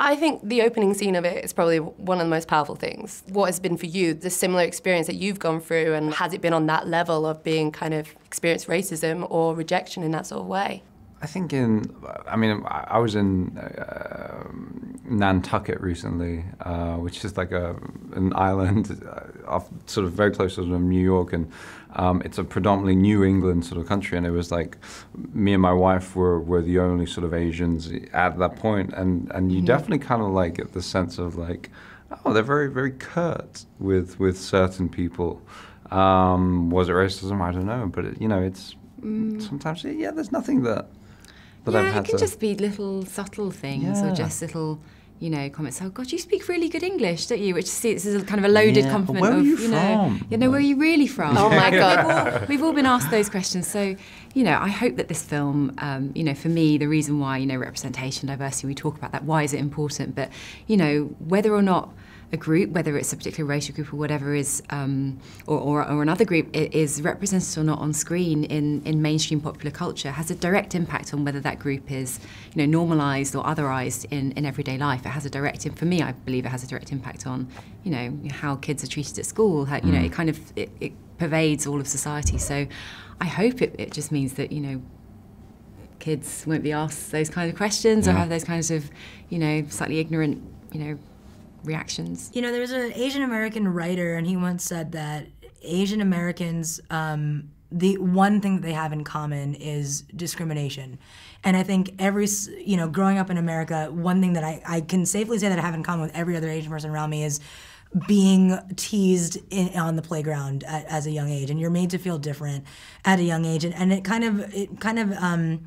I think the opening scene of it is probably one of the most powerful things. What has been for you, the similar experience that you've gone through, and has it been on that level of being kind of experienced racism or rejection in that sort of way? I think I was in Nantucket recently, which is like an island off sort of very close to New York, and it's a predominantly New England sort of country, and it was like me and my wife were the only sort of Asians at that point, and you definitely kind of like get the sense of like, oh, they're very, very curt with certain people. Was it racism? I don't know, but it's sometimes, there's nothing that I've had it can just be little subtle things or just little, comments. Oh God, you speak really good English, don't you? Which this is a kind of a loaded compliment. Where are you from? Where are you really from? Oh my God. We've all been asked those questions. So, I hope that this film, for me, the reason why, representation, diversity, we talk about that, why is it important? But, whether or not a group, whether it's a particular racial group or whatever is, or another group is represented or not on screen in mainstream popular culture, has a direct impact on whether that group is, normalised or otherised in everyday life. It has a direct, for me, I believe it has a direct impact on, how kids are treated at school. How, it kind of it pervades all of society. So, I hope it just means that kids won't be asked those kinds of questions or have those kinds of, slightly ignorant, reactions. There was an Asian American writer, and he once said that Asian Americans, the one thing that they have in common is discrimination. And I think growing up in America, one thing that I can safely say that I have in common with every other Asian person around me is being teased on the playground as a young age, and you're made to feel different at a young age, and it kind of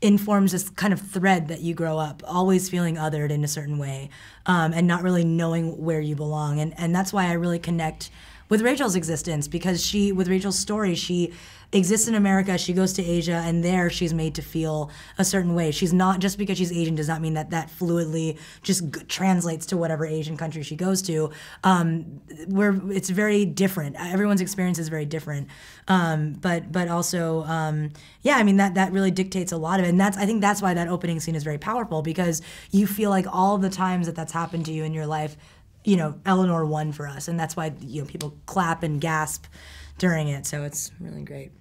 informs this kind of thread that you grow up, always feeling othered in a certain way, and not really knowing where you belong. And that's why I really connect with Rachel's existence, because with Rachel's story, she exists in America, she goes to Asia, and there she's made to feel a certain way. She's not, just because she's Asian does not mean that fluidly just translates to whatever Asian country she goes to. It's very different. Everyone's experience is very different. But also, that really dictates a lot of it. And I think that's why that opening scene is very powerful, because you feel like all the times that's happened to you in your life, Eleanor won for us. And that's why, people clap and gasp during it. So it's really great.